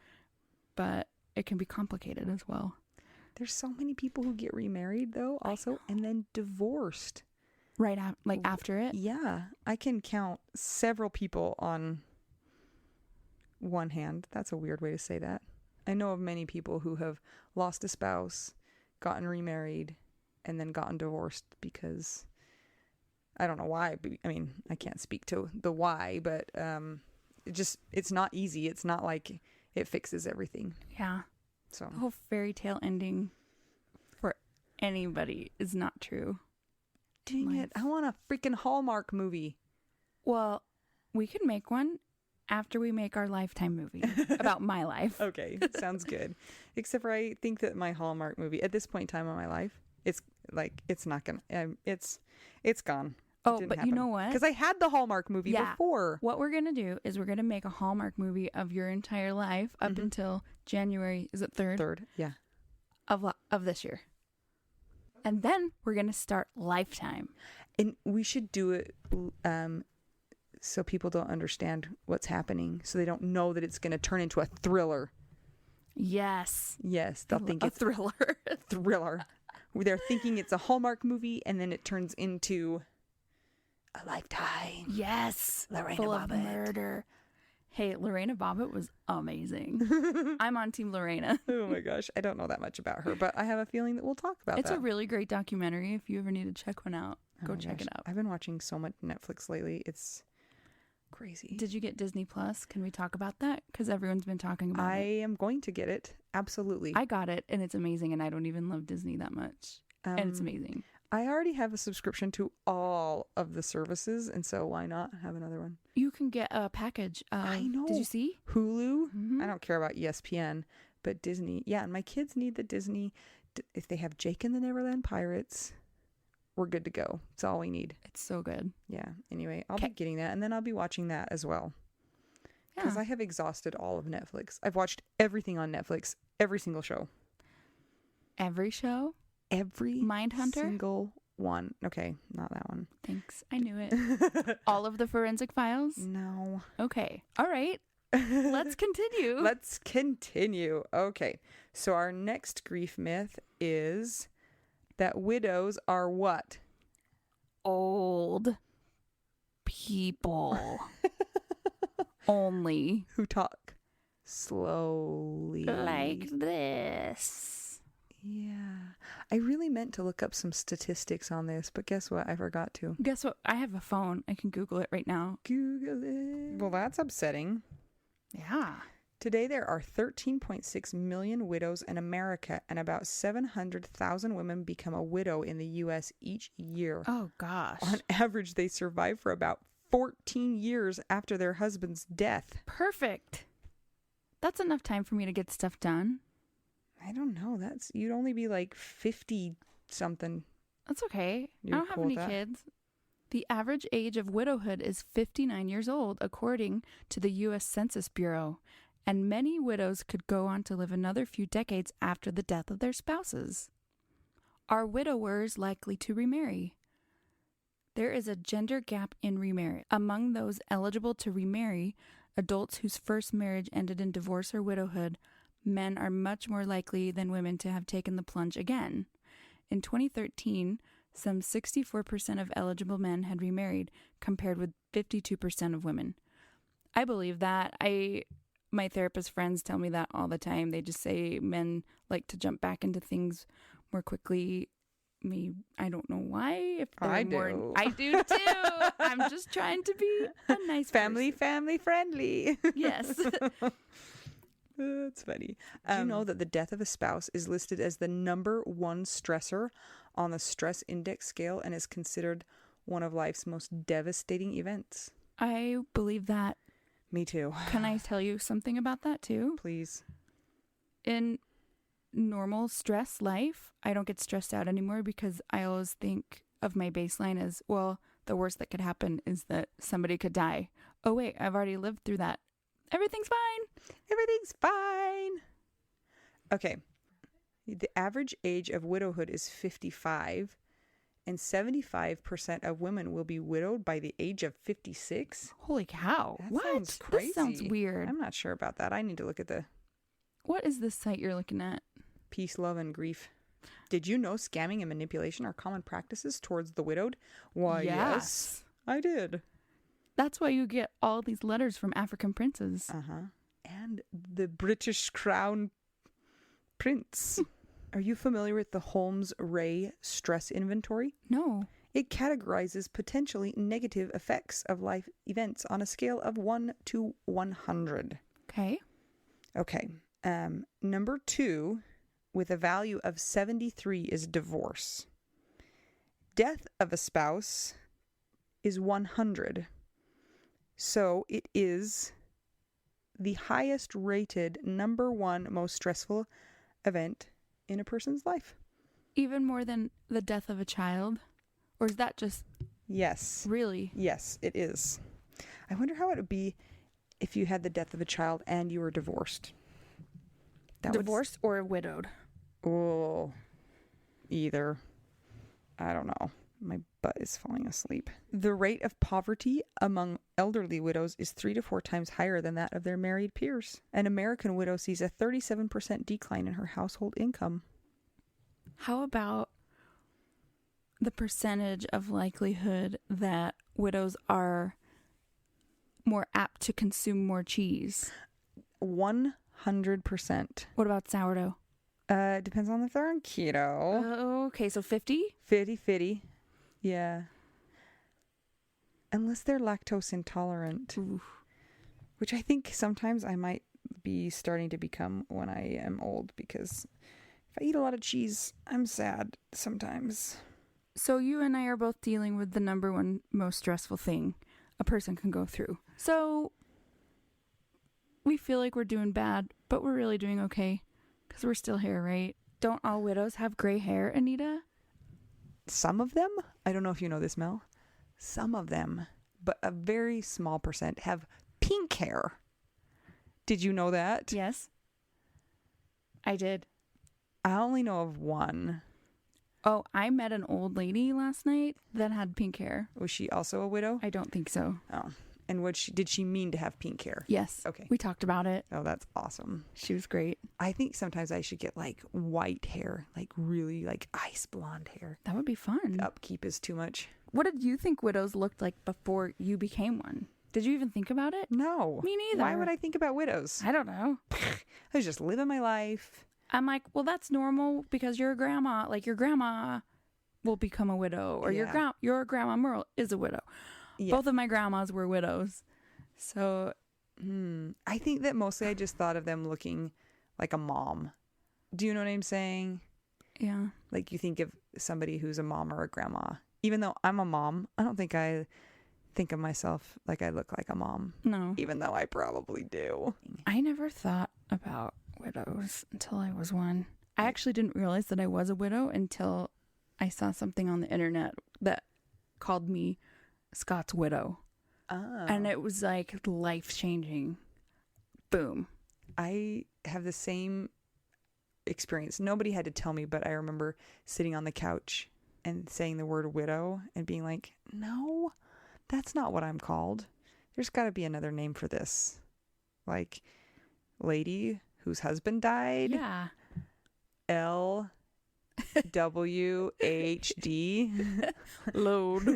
but it can be complicated as well. There's so many people who get remarried though also and then divorced. Right after it? Yeah. I can count several people on one hand. That's a weird way to say that. I know of many people who have lost a spouse, gotten remarried, and then gotten divorced because I don't know why. But, I mean, I can't speak to the why, but it's not easy. It's not like it fixes everything. Yeah. So the whole fairy tale ending for anybody is not true. Dang it. I want a freaking Hallmark movie. Well, we could make one after we make our Lifetime movie about my life. Okay, sounds good. Except for I think that my Hallmark movie at this point in time in my life, it's not gonna. It's gone. Oh, but happen. You know what? Because I had the Hallmark movie before. What we're gonna do is we're gonna make a Hallmark movie of your entire life up until January. Is it 3rd? 3rd, yeah. Of this year. And then we're going to start Lifetime. And we should do it so people don't understand what's happening. So they don't know that it's going to turn into a thriller. Yes. Yes. They'll think it's a thriller. Thriller. They're thinking it's a Hallmark movie and then it turns into a Lifetime. Yes. Lorena full Bobbitt. Of murder. Hey, Lorena Bobbitt was amazing. I'm on Team Lorena. Oh my gosh. I don't know that much about her, but I have a feeling that we'll talk about It's a really great documentary. If you ever need to check one out, go check it out. I've been watching so much Netflix lately. It's crazy. Did you get Disney Plus? Can we talk about that? Because everyone's been talking about it. I am going to get it. Absolutely. I got it and it's amazing, and I don't even love Disney that much. And it's amazing. I already have a subscription to all of the services, and so why not have another one? You can get a package. I know. Did you see? Hulu? Mm-hmm. I don't care about ESPN, but Disney. Yeah, and my kids need the Disney. If they have Jake and the Neverland Pirates, we're good to go. It's all we need. It's so good. Yeah. Anyway, I'll be getting that, and then I'll be watching that as well. Because I have exhausted all of Netflix. I've watched everything on Netflix, every single show. Every show? Every Mindhunter? single one. Okay, not that one. Thanks. I knew it. All of the Forensic Files? No. Okay. All right. Let's continue. Okay. So our next grief myth is that widows are what? Old people. Only. Who talk slowly. Like this. Yeah. I really meant to look up some statistics on this, but guess what? I forgot to. Guess what? I have a phone. I can Google it right now. Google it. Well, that's upsetting. Yeah. Today, there are 13.6 million widows in America, and about 700,000 women become a widow in the U.S. each year. Oh, gosh. On average, they survive for about 14 years after their husband's death. Perfect. That's enough time for me to get stuff done. I don't know. You'd only be like 50 something. That's okay. I don't have any kids. The average age of widowhood is 59 years old, according to the U.S. Census Bureau. And many widows could go on to live another few decades after the death of their spouses. Are widowers likely to remarry? There is a gender gap in remarriage. Among those eligible to remarry, adults whose first marriage ended in divorce or widowhood, men are much more likely than women to have taken the plunge again. In 2013, some 64% of eligible men had remarried, compared with 52% of women. I believe that. My therapist friends tell me that all the time. They just say men like to jump back into things more quickly. I don't know why. If I more, do. I do too. I'm just trying to be a nice family friendly. Yes. That's funny. Do you know that the death of a spouse is listed as the number one stressor on the stress index scale and is considered one of life's most devastating events? I believe that. Me too. Can I tell you something about that too? Please. In normal stress life, I don't get stressed out anymore because I always think of my baseline as, well, the worst that could happen is that somebody could die. Oh wait, I've already lived through that. Everything's fine. Everything's fine. Okay. The average age of widowhood is 55, and 75% of women will be widowed by the age of 56. Holy cow. That what? sounds crazy. This sounds weird. I'm not sure about that. I need to look at the What is this site you're looking at? Peace, Love, and Grief. Did you know scamming and manipulation are common practices towards the widowed? Why, yes, I did. That's why you get all these letters from African princes. And the British Crown Prince. Are you familiar with the Holmes-Ray stress inventory? No. It categorizes potentially negative effects of life events on a scale of 1 to 100. Okay. Okay. Number 2, with a value of 73, is divorce. Death of a spouse is 100. So it is the highest rated number 1 most stressful event in a person's life. Even more than the death of a child? Or is that just... Yes. Really? Yes, it is. I wonder how it would be if you had the death of a child and you were divorced. Divorced or widowed? Oh, either. I don't know. My butt is falling asleep. The rate of poverty among elderly widows is 3 to 4 times higher than that of their married peers. An American widow sees a 37% decline in her household income. How about the percentage of likelihood that widows are more apt to consume more cheese? 100%. What about sourdough? Depends on if they're on keto. Okay, so 50? 50. Yeah. Unless they're lactose intolerant. Ooh. Which I think sometimes I might be starting to become when I am old, because if I eat a lot of cheese, I'm sad sometimes. So you and I are both dealing with the number 1 most stressful thing a person can go through. So we feel like we're doing bad, but we're really doing okay because we're still here, right? Don't all widows have gray hair, Anita? Some of them, I don't know if you know this, Mel, some of them, but a very small percent, have pink hair. Did you know that? Yes. I did. I only know of one. Oh, I met an old lady last night that had pink hair. Was she also a widow? I don't think so. Oh. And did she mean to have pink hair? Yes. Okay. We talked about it. Oh, that's awesome. She was great. I think sometimes I should get like white hair, like really like ice blonde hair. That would be fun. The upkeep is too much. What did you think widows looked like before you became one? Did you even think about it? No. Me neither. Why would I think about widows? I don't know. I was just living my life. I'm like, well, that's normal because your grandma will become a widow, or Yeah. your grandma Merle is a widow. Yeah. Both of my grandmas were widows. So I think that mostly I just thought of them looking like a mom. Do you know what I'm saying? yeah. Like you think of somebody who's a mom or a grandma. Even though I'm a mom, I don't think I think of myself like I look like a mom. No. Even though I probably do. I never thought about widows until I was one. I actually didn't realize that I was a widow until I saw something on the internet that called me Scott's widow. Oh. And it was like life-changing. Boom. I have the same experience. Nobody had to tell me, but I remember sitting on the couch and saying the word widow and being like, no, that's not what I'm called. There's got to be another name for this. Like, lady whose husband died. Yeah. LWHD. Load.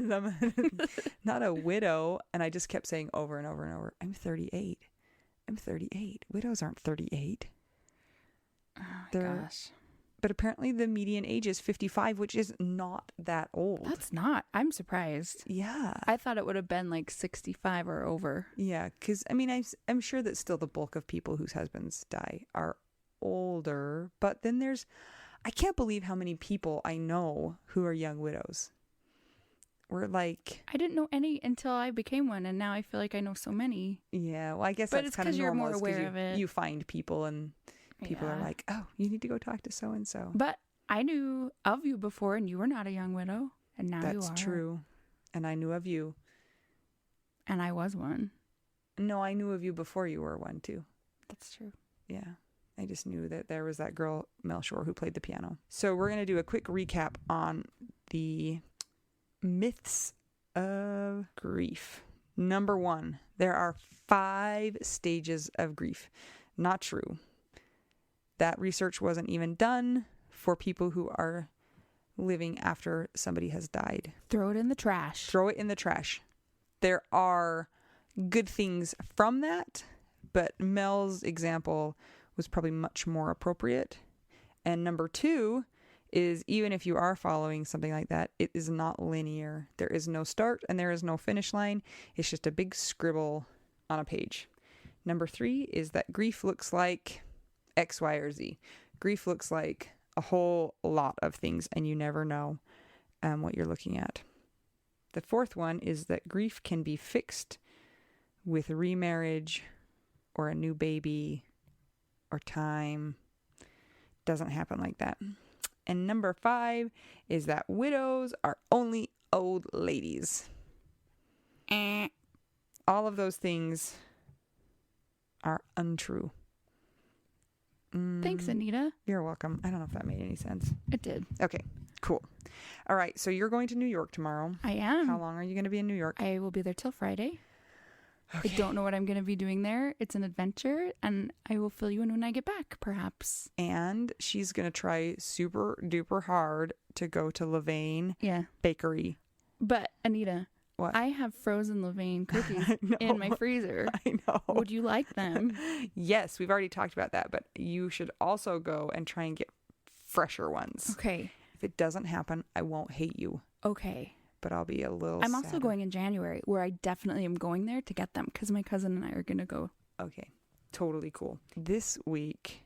Not a widow. And I just kept saying over and over and over, I'm 38. I'm 38. Widows aren't 38. Oh my They're, gosh. But apparently the median age is 55, which is not that old. That's not. I'm surprised. Yeah. I thought it would have been like 65 or over. Yeah, because I mean, I'm sure that still the bulk of people whose husbands die are older, but then I can't believe how many people I know who are young widows. We're like, I didn't know any until I became one, and now I feel like I know so many. yeah, well, I guess But that's it's kind of 'cause you're normal. more aware of it. You find people and people are Yeah. like, oh, you need to go talk to so and so. But I knew of you before, and you were not a young widow, and now you are. That's true. And I knew of you. And I was one. No, I knew of you before you were one too. That's true. Yeah. I just knew that there was that girl, Mel Shore, who played the piano. So we're going to do a quick recap on the myths of grief. Number 1, there are 5 stages of grief. Not true. That research wasn't even done for people who are living after somebody has died. Throw it in the trash. Throw it in the trash. There are good things from that, but Mel's example was probably much more appropriate. And number 2 is, even if you are following something like that, it is not linear. There is no start and there is no finish line. It's just a big scribble on a page. Number 3 is that grief looks like X, Y, or Z. Grief looks like a whole lot of things, and you never know what you're looking at. The 4th one is that grief can be fixed with remarriage or a new baby or time. Doesn't happen like that. And number 5 is that widows are only old ladies. All of those things are untrue. Thanks, Anita. You're welcome. I don't know if that made any sense. It did. Okay, cool. All right, so you're going to New York tomorrow. I am. How long are you going to be in New York? I will be there till Friday. Okay. I don't know what I'm going to be doing there. It's an adventure, and I will fill you in when I get back, perhaps. And she's going to try super duper hard to go to Levain Yeah. Bakery. But, Anita, What? I have frozen Levain cookies know. in my freezer. I know. Would you like them? Yes, we've already talked about that, but you should also go and try and get fresher ones. Okay. If it doesn't happen, I won't hate you, Okay. but I'll be a little I'm also sadder. going in January, where I definitely am going there to get them, because my cousin and I are going to go. Okay, totally cool. This week,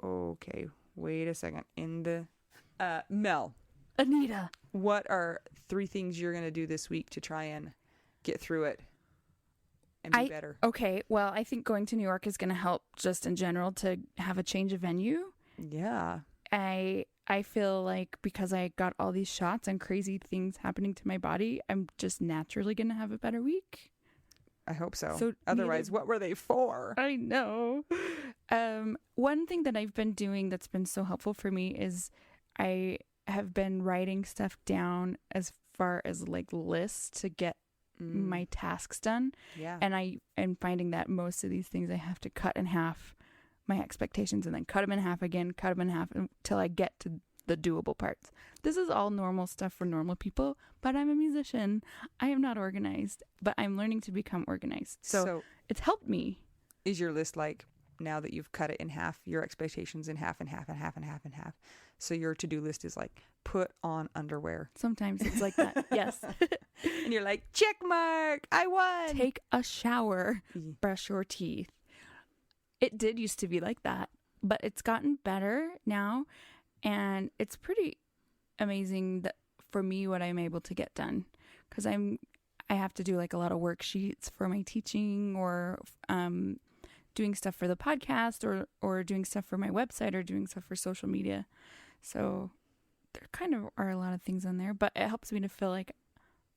okay, wait a second. In the, Mel, Anita. what are 3 things you're going to do this week to try and get through it and be better? Okay, well, I think going to New York is going to help just in general to have a change of venue. Yeah. I feel like because I got all these shots and crazy things happening to my body, I'm just naturally going to have a better week. I hope so. So otherwise, what were they for? I know. One thing that I've been doing that's been so helpful for me is I have been writing stuff down as far as like lists to get my tasks done. Yeah. And I am finding that most of these things I have to cut in half my expectations and then cut them in half again, cut them in half until I get to the doable parts. This is all normal stuff for normal people, but I'm a musician. I am not organized, but I'm learning to become organized. So it's helped me. Is your list like, now that you've cut it in half, your expectations in half and half and half and half and half? So your to-do list is like, put on underwear. Sometimes it's like that. Yes. And you're like, check mark, I won. Take a shower, brush your teeth. It did used to be like that, but it's gotten better now. And it's pretty amazing that for me, what I'm able to get done, because I have to do like a lot of worksheets for my teaching, or doing stuff for the podcast, or doing stuff for my website, or doing stuff for social media. So there kind of are a lot of things on there, but it helps me to feel like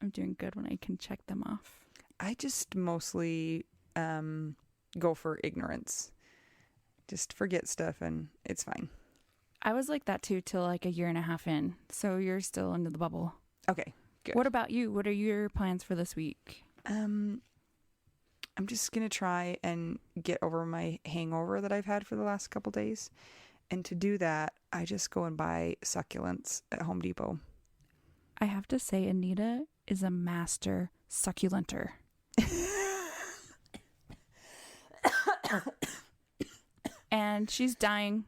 I'm doing good when I can check them off. I just mostly go for ignorance. Just forget stuff and it's fine. I was like that too till like a year and a half in. So you're still into the bubble. Okay, good. What about you? What are your plans for this week? I'm just going to try and get over my hangover that I've had for the last couple days. And to do that, I just go and buy succulents at Home Depot. I have to say, Anita is a master succulenter. And she's dying.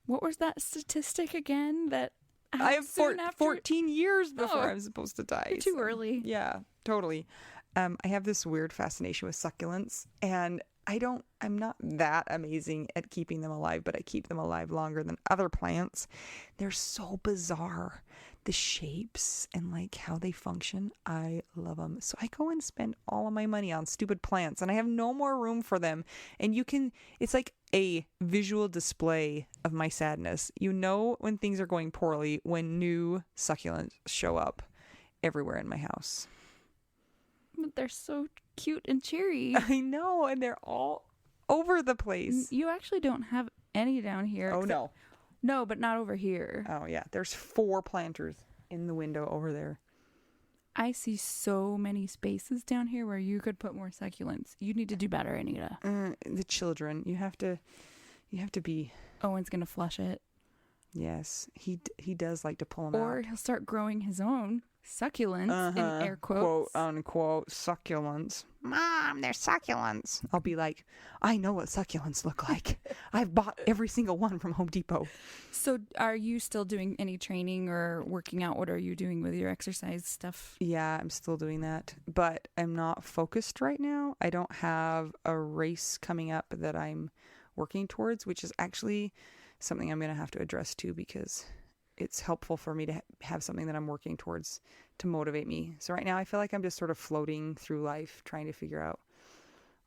What was that statistic again? That I have 14 years before I'm supposed to die. You're too early. Yeah, totally. I have this weird fascination with succulents, and I'm not that amazing at keeping them alive, but I keep them alive longer than other plants. They're so bizarre. The shapes and like how they function, I love them. So I go and spend all of my money on stupid plants, and I have no more room for them. And it's like a visual display of my sadness. You know when things are going poorly when new succulents show up everywhere in my house. But they're so cute and cheery. I know, and they're all over the place. You actually don't have any down here. Oh, no. No, but not over here. Oh, yeah. There's 4 planters in the window over there. I see so many spaces down here where you could put more succulents. You need to do better, Anita. The children. You have to be... Owen's going to flush it. Yes. He does like to pull them out. Or he'll start growing his own succulents, in air quotes. Quote, unquote, succulents. Mom, they're succulents. I'll be like, I know what succulents look like. I've bought every single one from Home Depot. So are you still doing any training or working out? What are you doing with your exercise stuff? Yeah, I'm still doing that, but I'm not focused right now. I don't have a race coming up that I'm working towards, which is actually something I'm going to have to address too, because it's helpful for me to have something that I'm working towards to motivate me. So right now I feel like I'm just sort of floating through life, trying to figure out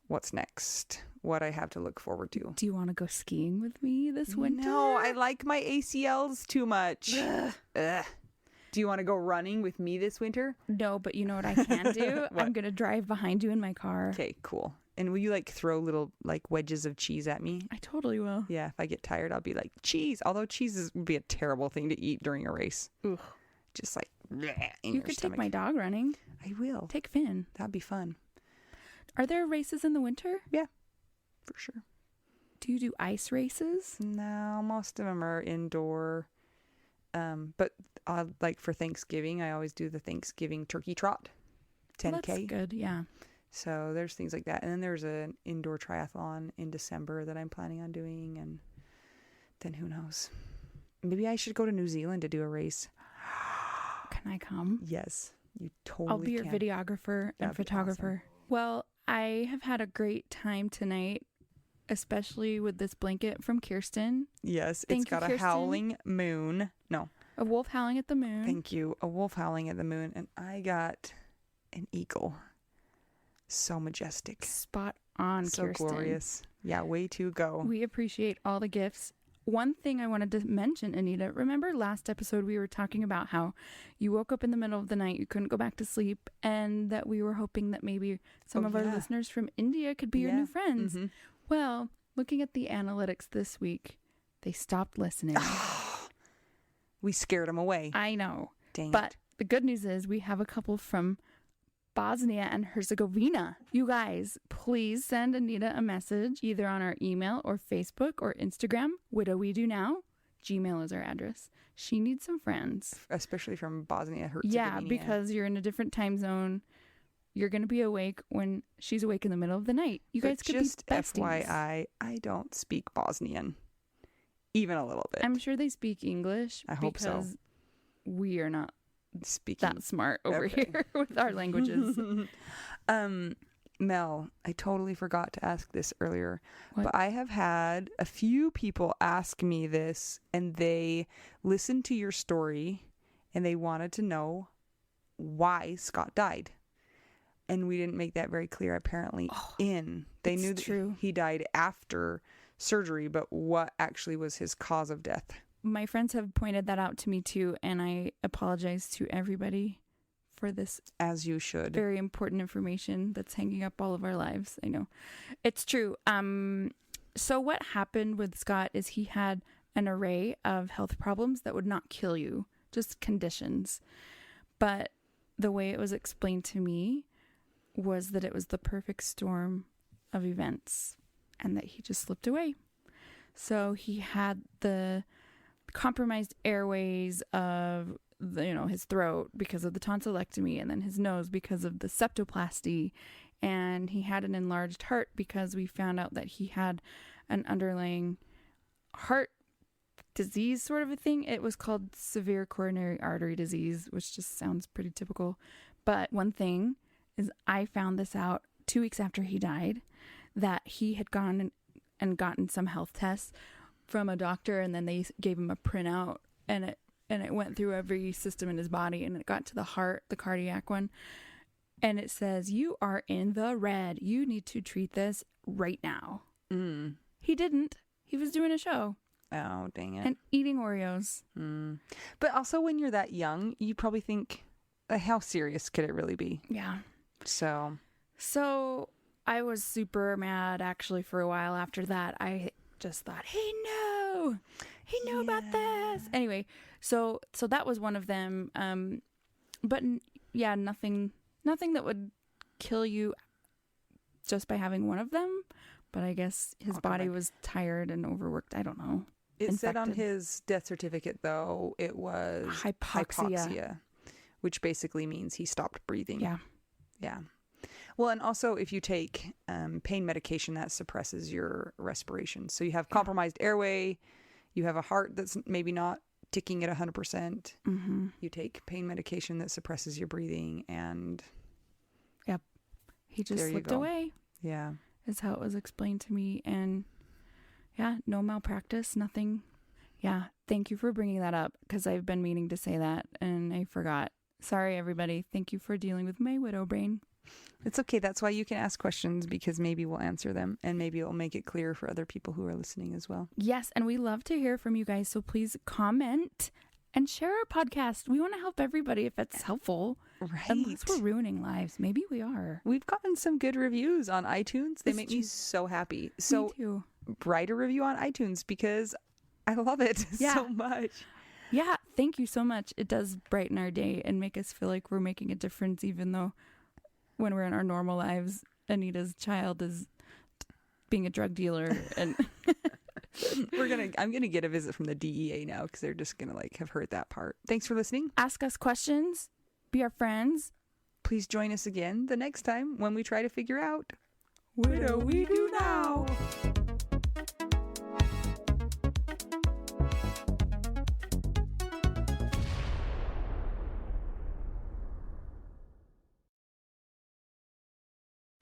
what's next, what I have to look forward to. Do you want to go skiing with me this winter? No, I like my ACLs too much. Ugh. Do you want to go running with me this winter? No, but you know what I can do? I'm going to drive behind you in my car. Okay, cool. And will you like throw little like wedges of cheese at me? I totally will. Yeah, if I get tired, I'll be like, cheese. Although would be a terrible thing to eat during a race. Ugh. Just like you could take my dog running. I will. Take Finn. That'd be fun. Are there races in the winter? Yeah, for sure. Do you do ice races? No, most of them are indoor. But like for Thanksgiving, I always do the Thanksgiving turkey trot, 10K. Well, that's good, yeah. So there's things like that. And then there's an indoor triathlon in December that I'm planning on doing. And then who knows? Maybe I should go to New Zealand to do a race. Can I come? Yes, you totally I'll be your can. videographer and photographer. Awesome. Well, I have had a great time tonight, especially with this blanket from Kirsten. Yes, Thank it's got you, a howling moon. No. A wolf howling at the moon. Thank you. A wolf howling at the moon. And I got an eagle. So majestic. Spot on, so Kirsten. So glorious. Yeah, way to go. We appreciate all the gifts. One thing I wanted to mention, Anita, remember last episode we were talking about how you woke up in the middle of the night, you couldn't go back to sleep, and that we were hoping that maybe some of our listeners from India could be your new friends. Mm-hmm. Well, looking at the analytics this week, they stopped listening. We scared them away. I know. Dang but it. The good news is we have a couple from Bosnia and Herzegovina. You guys, please send Anita a message either on our email or Facebook or Instagram. What do we do now? Gmail is our address. She needs some friends. Especially from Bosnia, Herzegovina. Yeah, because you're in a different time zone. You're going to be awake when she's awake in the middle of the night. You guys could be besties. Just FYI, I don't speak Bosnian. Even a little bit. I'm sure they speak English. I hope so. Because we are not speaking that smart over here with our languages. Mel, I totally forgot to ask this earlier, what? But I have had a few people ask me this, and they listened to your story and they wanted to know why Scott died. And we didn't make that very clear, apparently. They knew that he died after surgery, but what actually was his cause of death? My friends have pointed that out to me too, and I apologize to everybody for this. As you should. Very important information that's hanging up all of our lives. I know. It's true. So what happened with Scott is he had an array of health problems that would not kill you, just conditions. But the way it was explained to me was that it was the perfect storm of events and that he just slipped away. So he had the compromised airways of his throat because of the tonsillectomy, and then his nose because of the septoplasty, and he had an enlarged heart because we found out that he had an underlying heart disease sort of a thing. It was called severe coronary artery disease, which just sounds pretty typical. But one thing is, I found this out 2 weeks after he died, that he had gone and gotten some health tests from a doctor, and then they gave him a printout, and it went through every system in his body, and it got to the heart, the cardiac one, and it says, you are in the red. You need to treat this right now. He didn't. He was doing a show. Oh, dang it. And eating Oreos. But also, when you're that young, you probably think, how serious could it really be? Yeah. So I was super mad, actually, for a while after that. I just thought, he knew about this. Anyway, so that was one of them. But yeah, nothing that would kill you just by having one of them. But I guess his body was tired and overworked. I don't know. It said on his death certificate, though, it was hypoxia, which basically means he stopped breathing. Yeah. Well, and also if you take pain medication, that suppresses your respiration. So you have compromised airway, you have a heart that's maybe not ticking at 100%. You take pain medication that suppresses your breathing, and he just slipped away. Yeah. Is how it was explained to me. And yeah, no malpractice, nothing. Yeah, thank you for bringing that up, because I've been meaning to say that and I forgot. Sorry, everybody. Thank you for dealing with my widow brain. It's okay. That's why you can ask questions, because maybe we'll answer them, and maybe it'll make it clear for other people who are listening as well. Yes, and we love to hear from you guys. So please comment and share our podcast. We want to help everybody if it's helpful. Right. Unless we're ruining lives. Maybe we are. We've gotten some good reviews on iTunes. They make me so happy. So me too. Write a review on iTunes, because I love it so much. Yeah, thank you so much. It does brighten our day and make us feel like we're making a difference, even though when we're in our normal lives, Anita's child is being a drug dealer. And I'm gonna get a visit from the DEA now, because they're just gonna have heard that part. Thanks for listening. Ask us questions. Be our friends. Please join us again the next time when we try to figure out, what do we do now?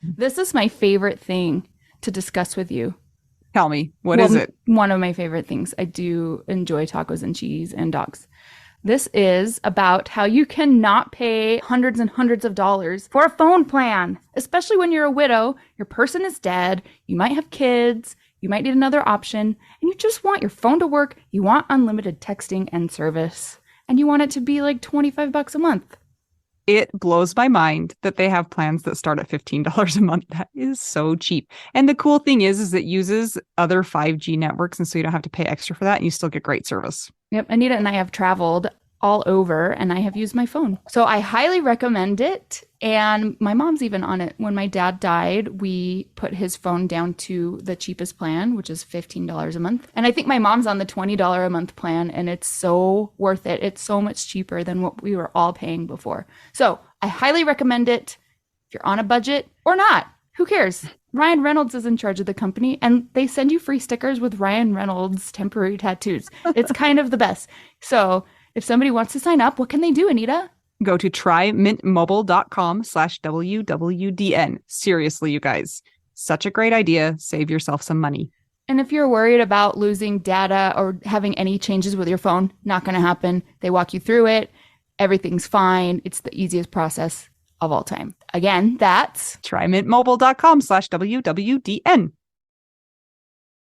This is my favorite thing to discuss with you. Tell me, what is it? One of my favorite things. I do enjoy tacos and cheese and dogs. This is about how you cannot pay hundreds and hundreds of dollars for a phone plan, especially when you're a widow, your person is dead, you might have kids, you might need another option, and you just want your phone to work, you want unlimited texting and service, and you want it to be like $25 a month. It blows my mind that they have plans that start at $15 a month. That is so cheap. And the cool thing is it uses other 5G networks, and so you don't have to pay extra for that, and you still get great service. Yep, Anita and I have traveled all over, and I have used my phone. So I highly recommend it. And my mom's even on it. When my dad died, we put his phone down to the cheapest plan, which is $15 a month. And I think my mom's on the $20 a month plan, and it's so worth it. It's so much cheaper than what we were all paying before. So I highly recommend it if you're on a budget or not. Who cares? Ryan Reynolds is in charge of the company, and they send you free stickers with Ryan Reynolds temporary tattoos. It's kind of the best. So if somebody wants to sign up, what can they do, Anita? Go to trymintmobile.com/WWDN. Seriously, you guys. Such a great idea. Save yourself some money. And if you're worried about losing data or having any changes with your phone, not going to happen. They walk you through it. Everything's fine. It's the easiest process of all time. Again, that's trymintmobile.com/WWDN.